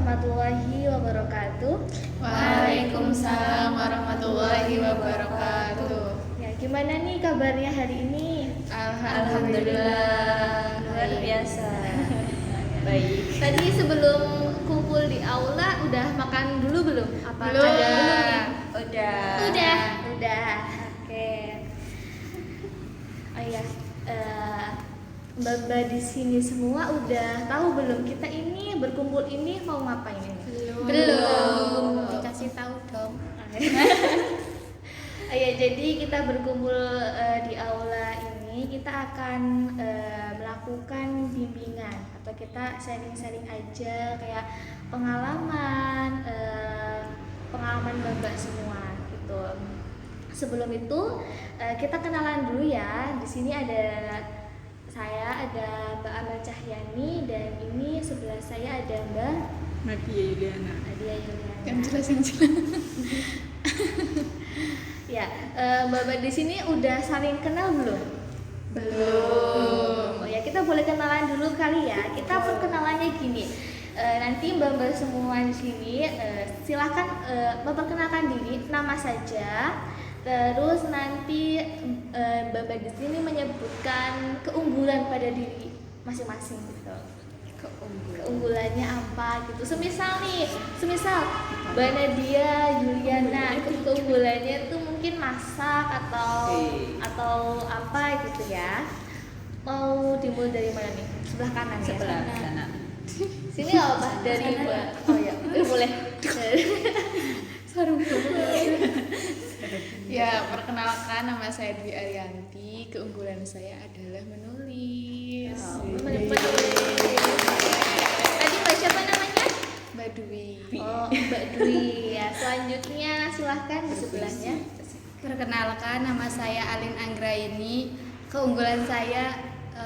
warahmatullahi wabarakatuh. Waalaikumsalam warahmatullahi wabarakatuh. Ya, gimana nih kabarnya hari ini? Alhamdulillah luar biasa. Baik. Tadi sebelum kumpul di aula udah makan dulu belum? Apa Belum. ada belum? Udah. Oke. Oh iya. Mbak-mbak di sini semua udah tahu belum kita ini berkumpul ini mau ngapain ini? Belum. Dikasih tahu dong. Ya, jadi kita berkumpul di aula ini kita akan melakukan bimbingan atau kita sharing-sharing aja kayak pengalaman mbak-mbak semua gitu. Sebelum itu kita kenalan dulu ya. Di sini ada saya, ada Mbak Amal Cahyani, dan ini sebelah saya ada Mbak Nadia Yuliana. Yang jelas. Ya, Mbak-mbak di sini udah saling kenal belum? Belum. Oh ya, kita boleh kenalan dulu kali ya. Kita perkenalannya gini. Nanti mbak-mbak semua di sini silahkan memperkenalkan diri, nama saja. Terus nanti mbak-mbak di sini menyebutkan keunggulan pada diri masing-masing gitu. Keunggulannya apa gitu. Semisal Mbak Nadia Yuliana, keunggulannya tuh mungkin masak atau apa gitu ya. Mau dimulai dari mana nih? Sebelah kanan ya? Sebelah kanan. Sini nggak apa dari Mbak. Oh ya, boleh. Ya, perkenalkan, nama saya Dwi Arianti. Keunggulan saya adalah menulis. Tadi Mbak siapa namanya? Mbak Dwi. Oh, Mbak Dwi ya. Selanjutnya silahkan di sebelahnya. Perkenalkan, nama saya Alin Anggraini. Keunggulan saya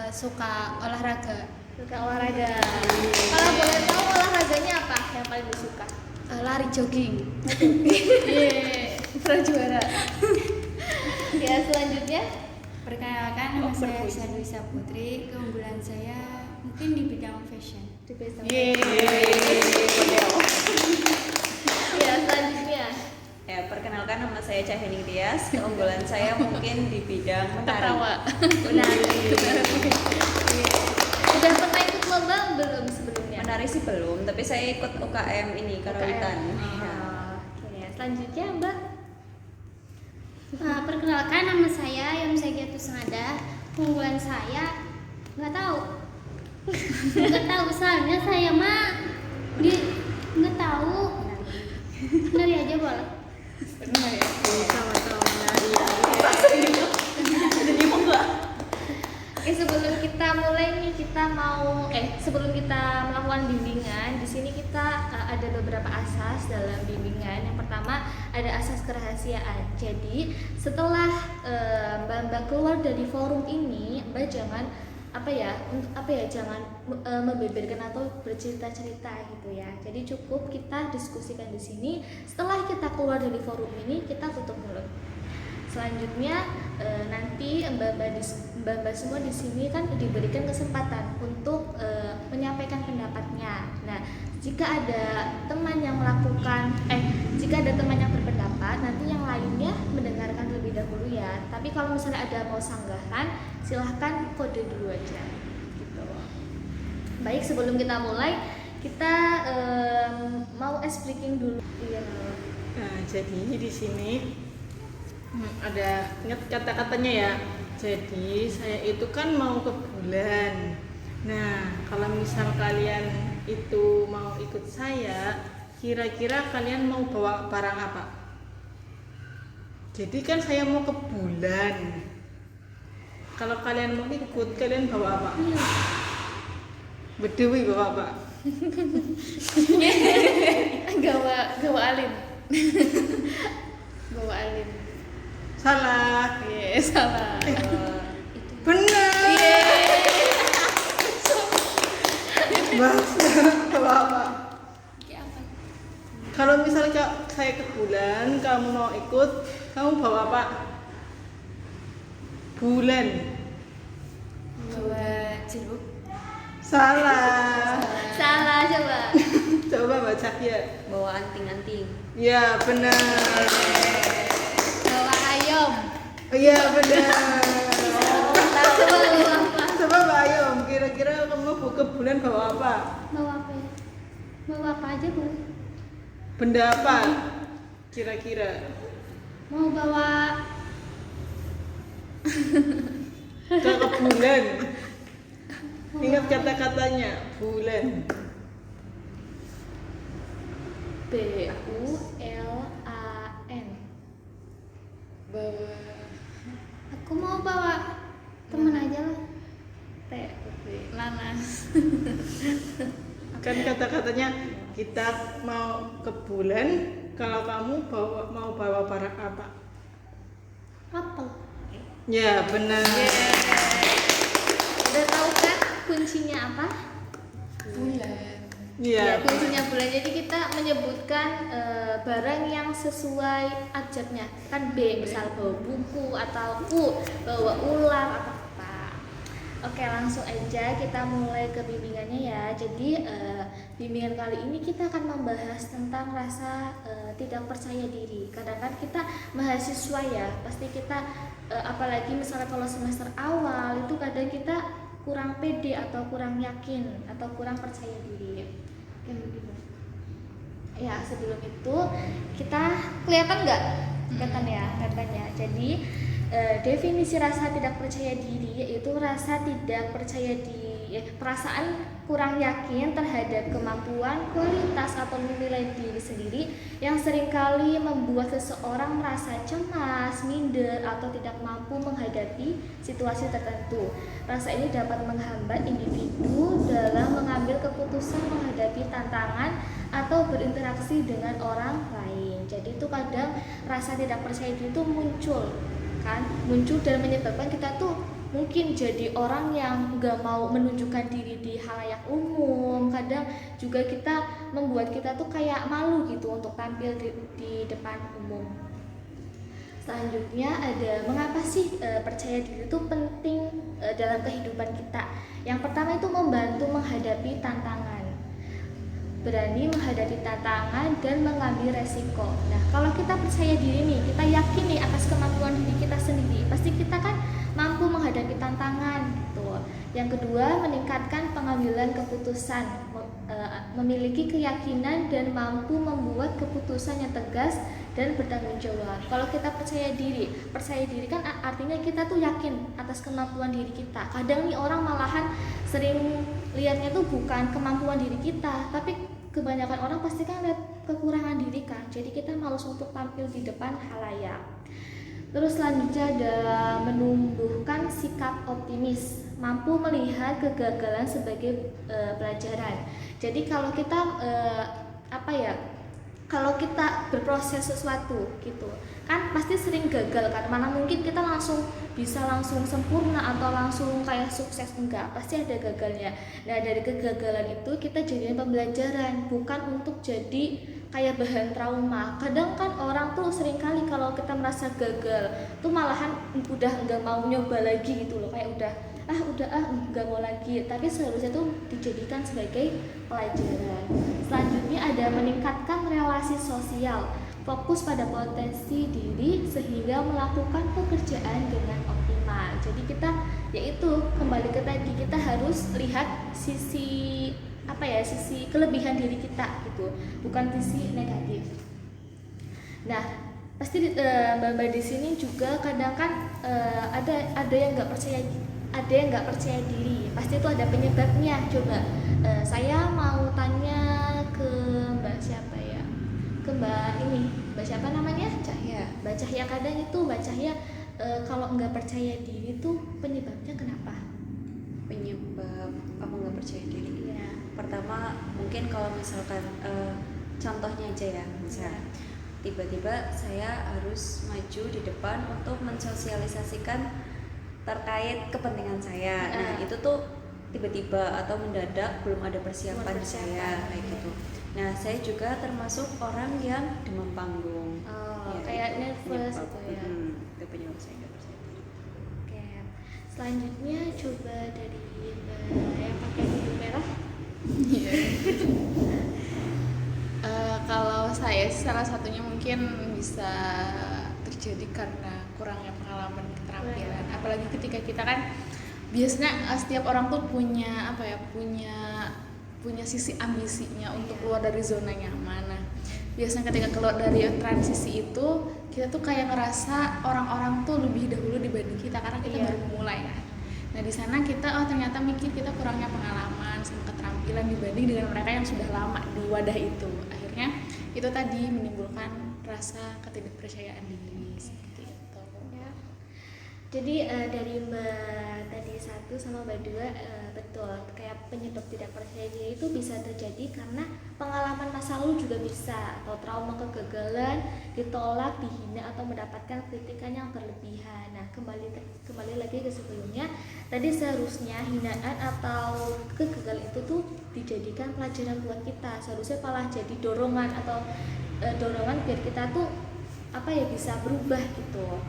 suka olahraga. Suka olahraga. Kalau boleh tahu olahraganya apa yang paling disuka? Lari jogging. Yeay, pernah juara. Ya, selanjutnya Perkenalkan, nama saya Sadwi Saputri. Keunggulan saya mungkin di bidang fashion. di Pesta. Model. Ya, selanjutnya Ya, perkenalkan, nama saya Cahyani Tias. Keunggulan saya mungkin di bidang menari. Tertawa. Udah pernah ikut lomba belum sebelumnya? Menari sih belum, tapi saya ikut UKM ini, karawitan. Ya. Oke, selanjutnya Mbak. Perkenalkan, nama saya Yamsagiatu Sengada. Keunggulan saya nggak tahu. Nggak tahu, soalnya saya mah nggak tahu. Nari aja boleh. Pernah ya? Sama-sama menari. Oke, sebelum kita mulai nih sebelum kita melakukan bimbingan, di sini kita ada beberapa asas dalam bimbingan. Yang pertama ada asas kerahasiaan. Jadi setelah Mbak keluar dari forum ini, Mbak jangan jangan membeberkan atau bercerita-cerita gitu ya. Jadi cukup kita diskusikan di sini. Setelah kita keluar dari forum ini, kita tutup mulut. Selanjutnya nanti mbak-mbak semua di sini kan diberikan kesempatan untuk menyampaikan pendapatnya. Nah, jika ada teman yang berpendapat, nanti yang lainnya mendengarkan terlebih dahulu ya. Tapi kalau misalnya ada mau sanggahan, silahkan kode dulu aja. Gitu. Baik, sebelum kita mulai, kita mau ice breaking dulu. Iya. Nah, jadi di sini ada ingat kata-katanya ya. Jadi saya itu kan mau ke bulan. Nah, kalau misal kalian itu mau ikut saya, kira-kira kalian mau bawa barang apa? Jadi kan saya mau ke bulan. Kalau kalian mau ikut, kalian bawa apa? Bedewi bawa apa? Gawa alim. Gawa alim. Salah. Salah. Benar. Bawa apa? Kalau misalnya saya ke bulan, kamu mau ikut, kamu bawa apa? Bulan. Bawa jeruk. Salah. Salah coba. Coba baca bahagia. Bawa anting-anting. Ya benar. Bawa ayam. Iya benar. Coba Mbak Ayom, kira-kira kamu ke bulan bawa apa? Bawa apa ya? Bawa apa aja boleh? Benda apa? Kira-kira. Mau bawa Ke bulan. Ingat kata-katanya, bulan. BULAN. Bawa Aku mau bawa temen aja lah. Nanas. kan kata-katanya kita mau ke bulan, kalau kamu mau bawa barang apa? Apel. Ya benar. Udah tahu kan kuncinya apa? Bulan. Iya. Kuncinya bulan. Jadi kita menyebutkan barang yang sesuai abjadnya. Kan B, misal bawa buku, atau U, bawa ular atau apa. Oke, langsung aja kita mulai ke bimbingannya ya. Jadi bimbingan kali ini kita akan membahas tentang rasa tidak percaya diri. Kadang-kadang kita mahasiswa ya, pasti kita apalagi misalnya kalau semester awal itu kadang kita kurang pede atau kurang yakin atau kurang percaya diri. Kayak begitu. Ya, sebelum itu kita kelihatan nggak? Kelihatan ya. Jadi definisi rasa tidak percaya diri yaitu rasa tidak percaya diri, perasaan kurang yakin terhadap kemampuan, kualitas atau nilai diri sendiri yang seringkali membuat seseorang merasa cemas, minder atau tidak mampu menghadapi situasi tertentu. Rasa ini dapat menghambat individu dalam mengambil keputusan menghadapi tantangan atau berinteraksi dengan orang lain. Jadi itu kadang rasa tidak percaya diri itu muncul dan menyebabkan kita tuh mungkin jadi orang yang nggak mau menunjukkan diri di halayak umum. Kadang juga membuat kita tuh kayak malu gitu untuk tampil di depan umum. Selanjutnya ada mengapa sih percaya diri itu penting dalam kehidupan kita. Yang pertama itu membantu menghadapi tantangan, berani menghadapi tantangan dan mengambil resiko. Nah, kalau kita percaya diri nih, kita yakin nih atas kemampuan diri kita sendiri, pasti kita kan mampu menghadapi tantangan gitu. Yang kedua, meningkatkan pengambilan keputusan, memiliki keyakinan dan mampu membuat keputusan yang tegas dan bertanggung jawab. Kalau kita percaya diri kan artinya kita tuh yakin atas kemampuan diri kita. Kadang nih orang malahan sering lihatnya tuh bukan kemampuan diri kita, tapi kebanyakan orang pasti kan lihat kekurangan diri kan. Jadi kita malas untuk tampil di depan halayak. Terus selanjutnya ada menumbuhkan sikap optimis, mampu melihat kegagalan sebagai pelajaran. Jadi kalau kita kalau kita berproses sesuatu gitu kan pasti sering gagal kan, mana mungkin kita bisa langsung sempurna atau langsung kayak sukses, enggak, pasti ada gagalnya. Nah dari kegagalan itu kita jadikan pembelajaran, bukan untuk jadi kayak bahan trauma. Kadang kan orang tuh sering kali kalau kita merasa gagal tuh malahan udah nggak mau nyoba lagi gitu loh, kayak udah nggak mau lagi, tapi seharusnya tuh dijadikan sebagai pelajaran. Selanjutnya ada meningkatkan relasi sosial, fokus pada potensi diri sehingga melakukan pekerjaan dengan optimal. Jadi kita yaitu kembali ke tadi, kita harus lihat sisi kelebihan diri kita gitu, bukan sisi negatif. Nah pasti mbak di sini juga kadang kan ada yang nggak percaya diri, pasti itu ada penyebabnya. Coba saya mau tanya ke mbak siapa ya, ke mbak siapa namanya, Cahya. Mbak Cahya, kadang itu mbak Cahya kalau nggak percaya diri tuh penyebabnya kenapa? Penyebab aku nggak percaya diri Ya. pertama mungkin kalau misalkan contohnya aja ya, misalnya tiba-tiba saya harus maju di depan untuk mensosialisasikan terkait kepentingan saya. Nah itu tuh tiba-tiba atau mendadak, belum ada persiapan saya kayak gitu. Nah saya juga termasuk orang yang demam panggung. Kayak nervous gitu ya. Itu penyebab saya nggak percaya diri. Oke. Selanjutnya coba dari mbak yang pakai hidung merah. salah satunya mungkin bisa terjadi karena kurangnya pengalaman keterampilan. Apalagi ketika kita kan biasanya setiap orang tuh punya apa ya, punya sisi ambisinya untuk keluar dari zona nyaman. Nah, biasanya ketika keluar dari transisi itu kita tuh kayak ngerasa orang-orang tuh lebih dahulu dibanding kita karena kita baru memulai kan. Nah di sana kita ternyata mikir kita kurangnya pengalaman sama keterampilan dibanding dengan mereka yang sudah lama di wadah itu. Akhirnya itu tadi menimbulkan rasa ketidakpercayaan diri seperti itu. Ya. Jadi dari Mbak tadi 1 sama Mbak 2 betul, kayak penyebab tidak percaya diri itu bisa terjadi karena pengalaman masa lalu juga bisa, atau trauma kegagalan, ditolak, dihina, atau mendapatkan kritikan yang berlebihan. Nah kembali lagi ke sebelumnya, tadi seharusnya hinaan atau kegagalan itu tuh dijadikan pelajaran buat kita, seharusnya malah jadi dorongan atau dorongan biar kita tuh apa ya, bisa berubah gitu.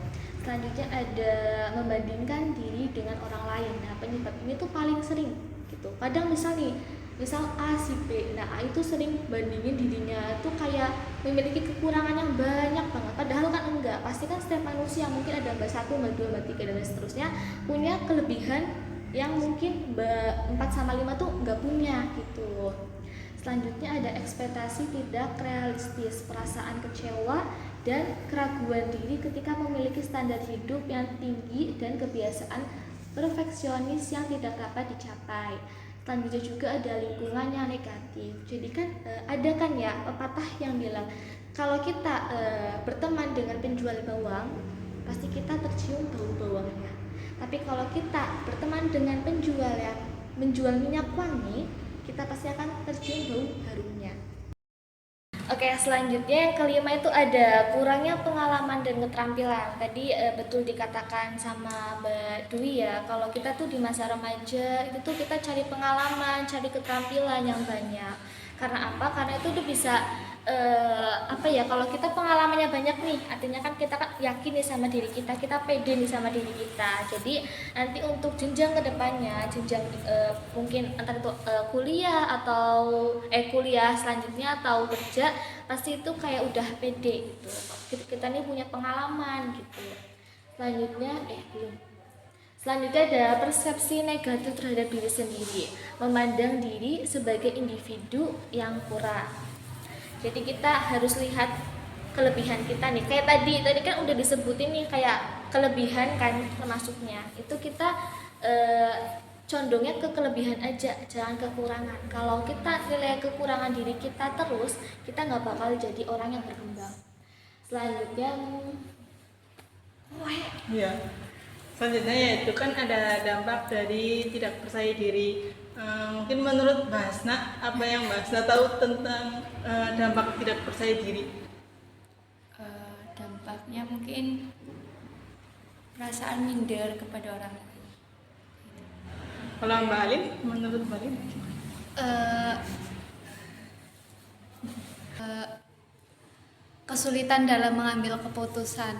Selanjutnya ada membandingkan diri dengan orang lain. Nah penyebab ini tuh paling sering gitu. Kadang misal A si B, nah A itu sering bandingin dirinya tuh kayak memiliki kekurangan yang banyak banget, padahal kan enggak. Pasti kan setiap manusia mungkin ada Mbak 1, Mbak 2, Mbak 3 dan seterusnya punya kelebihan yang mungkin Mbak 4 sama 5 tuh enggak punya gitu. Selanjutnya ada ekspektasi tidak realistis, perasaan kecewa dan keraguan diri ketika memiliki standar hidup yang tinggi dan kebiasaan perfeksionis yang tidak dapat dicapai. Selanjutnya juga ada lingkungan yang negatif. Jadi kan ada kan ya pepatah yang bilang kalau kita berteman dengan penjual bawang, pasti kita tercium bau bawangnya. Tapi kalau kita berteman dengan penjual yang menjual minyak wangi, kita pasti akan tercium bau harumnya. Oke, selanjutnya yang kelima itu ada kurangnya pengalaman dan keterampilan. Tadi betul dikatakan sama Mbak Dwi ya, kalau kita tuh di masa remaja itu tuh kita cari pengalaman, cari keterampilan yang banyak. Karena apa? Karena itu tuh bisa apa ya, kalau kita pengalamannya banyak nih, artinya kan kita yakin nih sama diri kita pede nih sama diri kita. Jadi nanti untuk jenjang kedepannya, jenjang mungkin antara itu kuliah atau kuliah selanjutnya atau kerja, pasti itu kayak udah pede gitu. Kita nih punya pengalaman gitu. Selanjutnya belum. Selanjutnya ada persepsi negatif terhadap diri sendiri, memandang diri sebagai individu yang kurang. Jadi kita harus lihat kelebihan kita nih. Kayak tadi kan udah disebutin nih kayak kelebihan kan termasuknya. Itu kita condongnya ke kelebihan aja, jangan kekurangan. Kalau kita nilai kekurangan diri kita terus, kita nggak bakal jadi orang yang berkembang. Selanjutnya Iya. Selanjutnya yaitu kan ada dampak dari tidak percaya diri. Mungkin menurut Mbak Hasna, apa yang Mbak Hasna tahu tentang dampak tidak percaya diri? Dampaknya mungkin perasaan minder kepada orang lain. Kalau Mbak Alin, menurut Mbak Alin? Kesulitan dalam mengambil keputusan.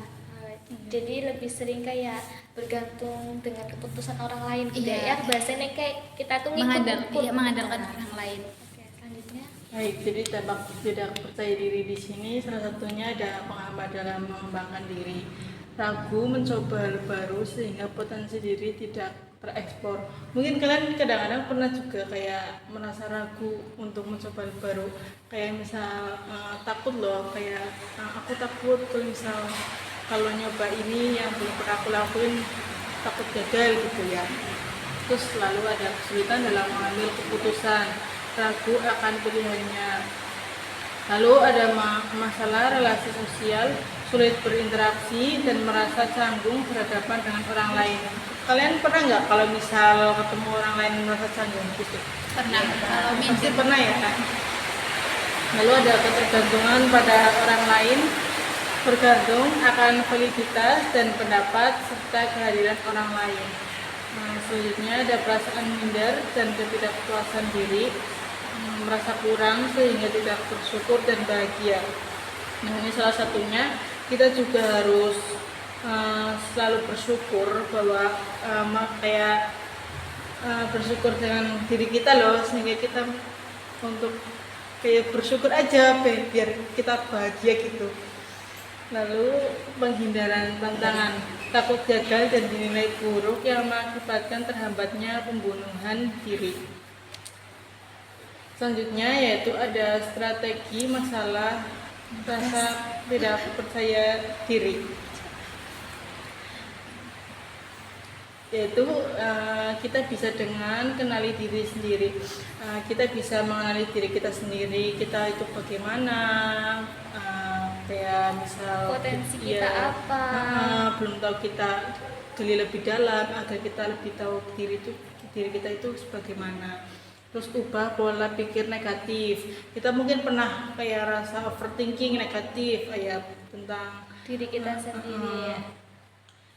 jadi lebih sering kayak bergantung dengan keputusan orang lain gitu Iya. ya. Bahasanya kayak kita tuh mengandalkan orang lain. Oke, selanjutnya Baik, jadi dampak tidak percaya diri di sini salah satunya ada penghambat dalam mengembangkan diri, ragu mencoba hal baru sehingga potensi diri tidak terekspor. Mungkin kalian kadang-kadang pernah juga kayak merasa ragu untuk mencoba hal baru, kayak misal takut loh, kayak aku takut kalau nyoba ini yang belum pernah aku lakuin takut gagal gitu ya. Terus selalu ada kesulitan dalam mengambil keputusan, ragu akan pilihannya. Lalu ada masalah relasi sosial, sulit berinteraksi dan merasa canggung berhadapan dengan orang lain. Kalian pernah nggak kalau misal ketemu orang lain merasa canggung gitu? Pernah. Kalau Pasti pernah ya kan? Lalu ada ketergantungan pada orang lain, bergantung akan validitas dan pendapat serta kehadiran orang lain. Selanjutnya ada perasaan minder dan ketidakpuasan diri, merasa kurang sehingga tidak bersyukur dan bahagia. Nah, ini salah satunya kita juga harus selalu bersyukur bahwa bersyukur dengan diri kita loh, sehingga kita untuk kayak bersyukur aja biar kita bahagia gitu. Lalu penghindaran tantangan takut gagal dan dinilai buruk yang mengakibatkan terhambatnya pembunuhan diri. Selanjutnya yaitu ada strategi masalah rasa tidak percaya diri, yaitu kita bisa dengan kenali diri sendiri. Kita bisa mengenali diri kita sendiri, kita itu bagaimana, kayak misal Potensi kita apa. belum tahu, kita gali lebih dalam agar kita lebih tahu diri kita itu sebagaimana. Terus ubah pola pikir negatif. Kita mungkin pernah kayak rasa overthinking negatif kayak tentang Diri kita sendiri ya.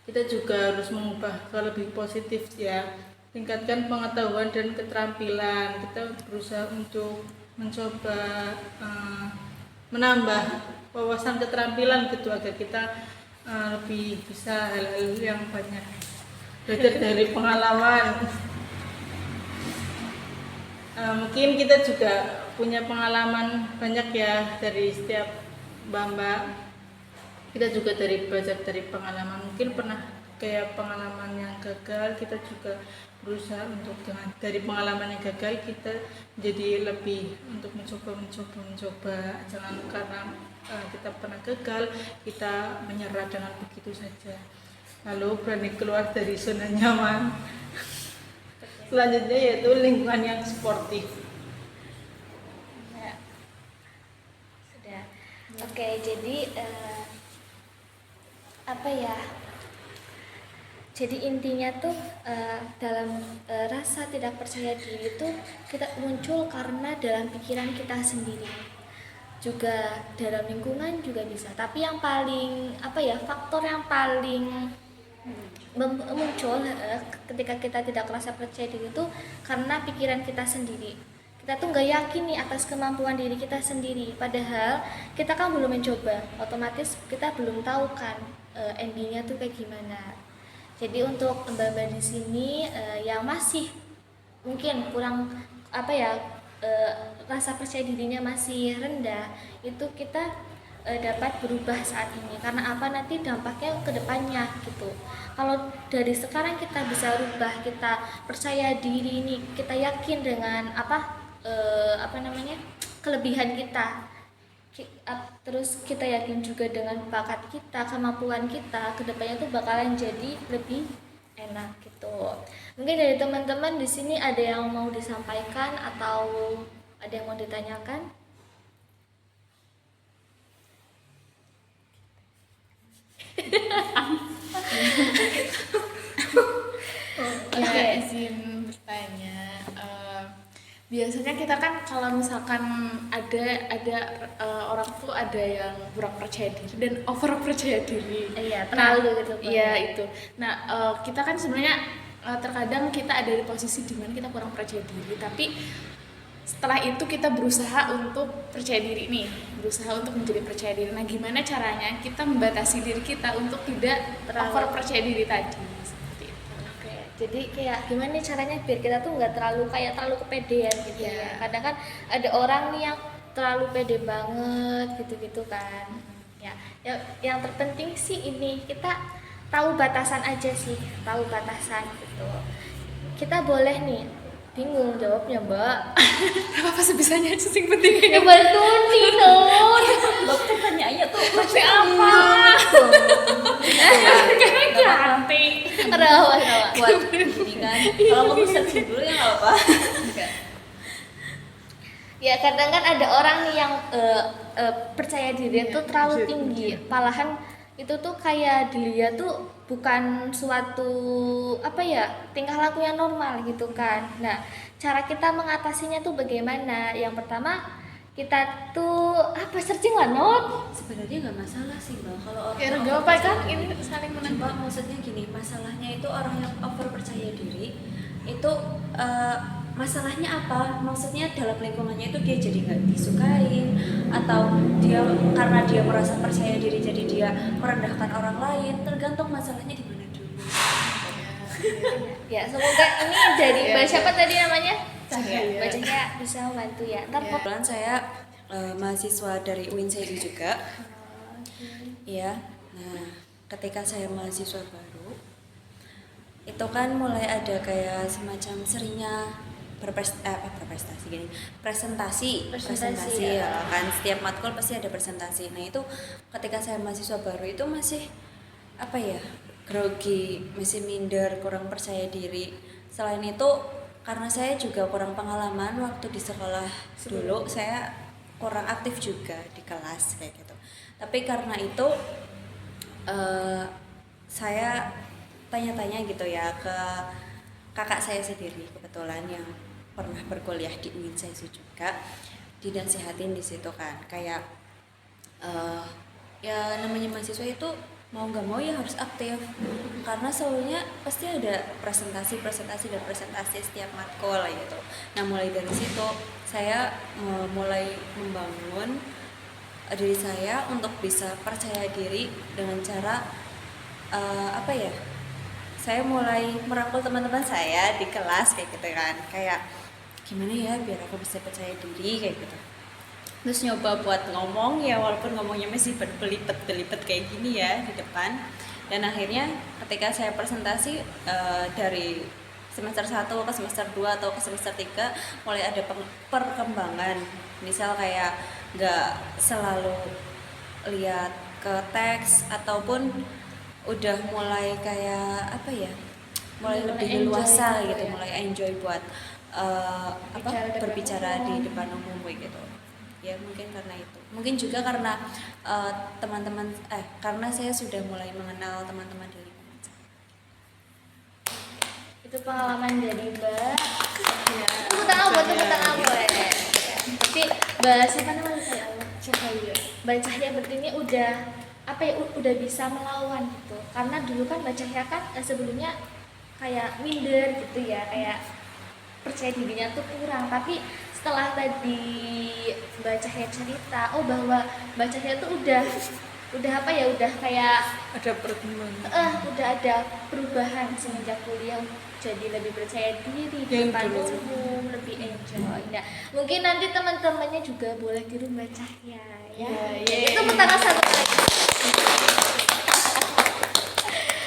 Kita juga harus mengubah ke lebih positif ya. Tingkatkan pengetahuan dan keterampilan. Kita berusaha untuk mencoba menambah wawasan keterampilan gitu agar kita lebih bisa hal-hal yang banyak, belajar dari pengalaman. Mungkin kita juga punya pengalaman banyak ya dari setiap mbak-mbak. Kita juga belajar dari pengalaman, mungkin pernah kayak pengalaman yang gagal, kita juga berusaha untuk dari pengalaman yang gagal kita jadi lebih untuk mencoba. Jangan karena kita pernah gagal kita menyerah dengan begitu saja. Lalu berani keluar dari zona nyaman. Selanjutnya yaitu lingkungan yang sportif. Ya. Sudah. Oke, jadi apa ya? Jadi intinya tuh dalam rasa tidak percaya diri itu kita muncul karena dalam pikiran kita sendiri, juga dalam lingkungan juga bisa. Tapi yang paling apa ya, faktor yang paling muncul ketika kita tidak merasa percaya diri itu karena pikiran kita sendiri. Kita tuh nggak yakin nih atas kemampuan diri kita sendiri, padahal kita kan belum mencoba, otomatis kita belum tahu kan endingnya tuh kayak gimana. Jadi untuk mbak-mbak di sini yang masih mungkin kurang apa ya, rasa percaya dirinya masih rendah, itu kita dapat berubah saat ini. Karena apa, nanti dampaknya ke depannya gitu. Kalau dari sekarang kita bisa rubah, kita percaya diri ini, kita yakin dengan apa namanya, kelebihan kita. Terus kita yakin juga dengan bakat kita, kemampuan kita, kedepannya tuh bakalan jadi lebih enak gitu. Mungkin dari teman-teman di sini ada yang mau disampaikan atau ada yang mau ditanyakan? Ya, izin bertanya. Biasanya kita kan kalau misalkan ada orang tuh ada yang kurang percaya diri dan over percaya diri. Iya, terlalu gitu. Iya itu. Nah, kita kan sebenarnya terkadang kita ada di posisi dimana kita kurang percaya diri, tapi setelah itu kita berusaha untuk percaya diri nih, berusaha untuk menjadi percaya diri. Nah, gimana caranya kita membatasi diri kita untuk tidak over percaya diri tadi? Seperti itu. Oke, jadi kayak gimana nih caranya biar kita tuh nggak terlalu kepedean gitu ya. Kadang kan ada orang nih yang terlalu pede banget gitu-gitu kan. Ya, yang terpenting sih ini kita tahu batasan aja sih, tahu batasan gitu. Kita boleh nih bingung jawabnya, Mbak. Apa sebisanya aja sih penting. Ya bantu nih, Nur. Dokter tanyaannya tuh Masih apa? Sekarang cantik. Rawa. buat bimbingan. Kalau mau searching dulu ya nggak apa-apa. Ya kadang kan ada orang nih yang percaya diri itu terlalu tinggi, malahan itu tuh kayak dilihat tuh bukan suatu apa ya, tingkah laku yang normal gitu kan. Nah, cara kita mengatasinya tuh bagaimana? Yang pertama kita tuh searching lah, Not. Sebenarnya nggak masalah sih Mbak kalau orang Ya, over gak apa percaya kan diri. ini saling Cuma menambah. maksudnya gini, masalahnya itu orang yang over percaya diri itu masalahnya apa? Maksudnya dalam lingkungannya itu dia jadi nggak disukain, atau dia karena dia merasa percaya diri jadi dia merendahkan orang lain. Tergantung masalahnya di mana dulu. Ya, semoga ini dari Mbak siapa tadi namanya? Cahaya. Mbak Cahaya bisa membantu ya. Ntar Ya. Kebetulan saya mahasiswa dari UIN Seju juga. Iya. Nah, ketika saya mahasiswa baru, itu kan mulai ada kayak semacam seringnya berprestasi gini, presentasi ya kan, setiap matkul pasti ada presentasi. Nah itu ketika saya mahasiswa baru itu masih apa ya, grogi, masih minder, kurang percaya diri. Selain itu karena saya juga kurang pengalaman waktu di sekolah dulu, saya kurang aktif juga di kelas kayak gitu. Tapi karena itu saya tanya-tanya gitu ya ke kakak saya sendiri kebetulan yang pernah berkuliah di UIN Seju juga, dinasihatin di situ kan kayak ya namanya mahasiswa itu mau nggak mau ya harus aktif karena selalunya pasti ada presentasi setiap matkul gitu. Nah mulai dari situ saya mulai membangun diri saya untuk bisa percaya diri dengan cara apa ya, saya mulai merangkul teman-teman saya di kelas kayak gitu kan, kayak gimana ya biar aku bisa percaya diri kayak gitu. Terus nyoba buat ngomong ya, walaupun ngomongnya masih berkelipet kayak gini ya di depan. Dan akhirnya ketika saya presentasi dari semester 1 ke semester 2 atau ke semester 3 mulai ada perkembangan. Misal kayak nggak selalu lihat ke teks, ataupun udah mulai kayak apa ya, mulai lebih leluasa gitu, mulai enjoy buat berbicara di depan umum gitu. Ya mungkin karena itu, mungkin juga karena teman-teman karena saya sudah mulai mengenal teman-teman di lingkungan saya. Itu pengalaman dari Mbak. Tepuk tangan buat Berarti Mbak siapa namanya saya? Cahaya. Mbak Cahaya berarti ini udah apa ya, udah bisa melawan gitu. Karena dulu kan Mbak Cahaya kan sebelumnya kayak minder gitu ya, kayak percaya dirinya tuh kurang. Tapi setelah tadi Mbak Cahaya cerita, bahwa Mbak Cahaya tuh udah apa ya, udah kayak Ada perkembangan. udah ada perubahan semenjak kuliah, jadi lebih percaya diri di Yang depan dulu. umum, lebih enjoy. Nah, mungkin nanti teman-temannya juga boleh tiru Mbak Cahaya ya. Itu pertama satu lagi.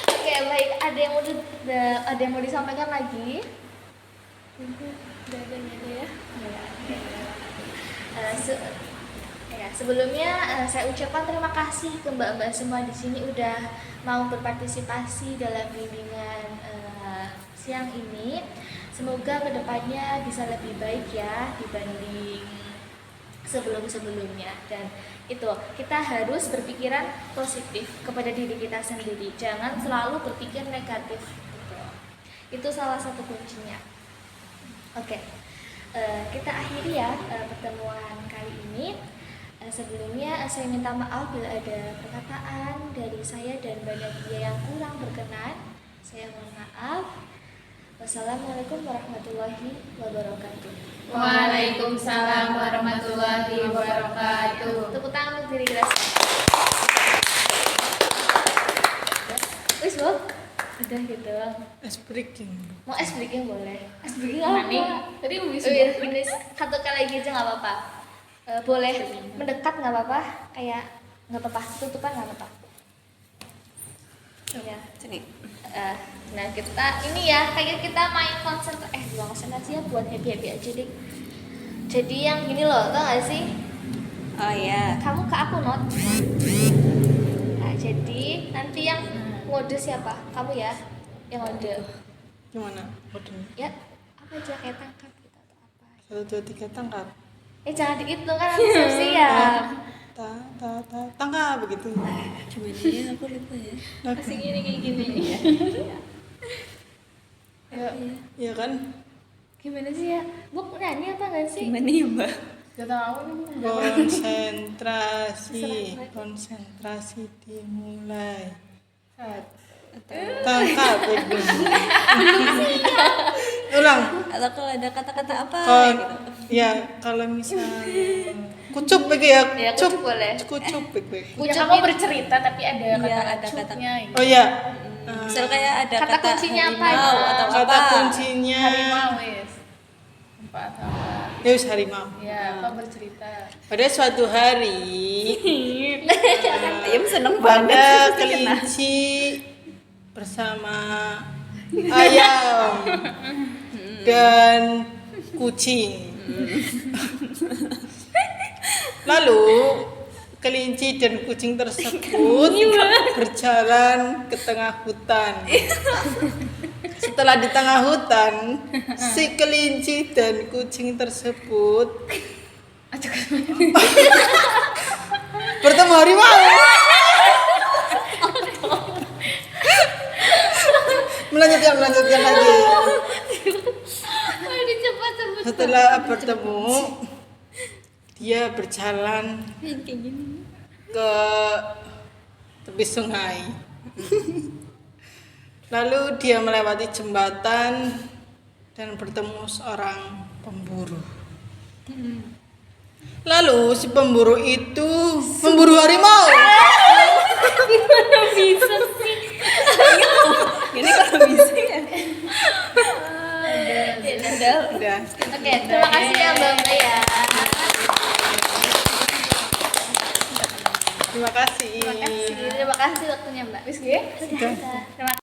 Oke, baik. Ada yang mau disampaikan lagi? Udah ada ya. Sebelumnya saya ucapkan terima kasih ke mbak-mbak semua di sini udah mau berpartisipasi dalam bimbingan siang ini. Semoga kedepannya bisa lebih baik ya dibanding sebelum-sebelumnya. Dan itu kita harus berpikiran positif kepada diri kita sendiri. Jangan selalu berpikir negatif. Itu salah satu kuncinya. Oke. Kita akhiri ya pertemuan kali ini. Sebelumnya saya minta maaf bila ada perkataan dari saya dan Mbak Nadia yang kurang berkenan. Saya mohon maaf. Wassalamualaikum warahmatullahi wabarakatuh. Waalaikumsalam warahmatullahi wabarakatuh. Tepuk tangan untuk diri kita sendiri. Wis, Bu? Udah gitu. Ice breaking. Mau es breaking boleh. Es breaking apa? Tadi Oh iya, ini satu kali lagi aja nggak apa-apa. Boleh mendekat nggak apa-apa, kayak nggak apa-apa, tutupan nggak apa-apa. Ya. Sini. Nah kita ini ya kayak kita main bukan konsentrasi ya, buat happy aja deh. Jadi yang gini loh, tau gak sih? Oh iya. Kamu ke aku not. Nah jadi nanti yang ngode siapa? Kamu ya, yang ngode. Gimana? Kodenya? Ya apa aja kayak tangkap gitu atau apa? 1, 2, 3 tangkap. Jangan dihitung kan nanti siap. Tangkap begitu. Gimana ya, aku lupa ya. Asik gini kayak gini. Iya kan? Gimana sih ya? Bu nyanyi apa nggak sih? Gimana ya mbak? Gak tahu nih. Konsentrasi dimulai. Tangkap begitu. Ulang. Atau kalau ada kata-kata apa gitu. Ya kalau misalnya kucup begitu ya. Ya, kucup boleh. Kucup begitu. Ya, kamu bercerita tapi ada Iya, kata ada kata. cuknya gitu. Oh ya. Misal kayak ada Kata kuncinya apa harimau ya? atau Kata apa? kuncinya Harimau wes. Pak atau apa? Ya wis harimau. Ya, Pak bercerita. Pada suatu hari Ayam seneng banget ada kelinci bersama ayam dan kucing. Lalu kelinci dan kucing tersebut berjalan ke tengah hutan. Setelah di tengah hutan, si kelinci dan kucing tersebut bertemu harimau. Melanjutkan lagi. Aduh, cepat. Setelah bertemu, dia berjalan ke tepi sungai. Lalu dia melewati jembatan dan bertemu seorang pemburu. Lalu si pemburu itu memburu harimau. Gimana bisa sih? ini kalau bisa ya Udah. Oke, terima kasih ya Mbak Mbak ya. Terima kasih. Terima kasih waktunya Mbak. Rizky? Terima kasih.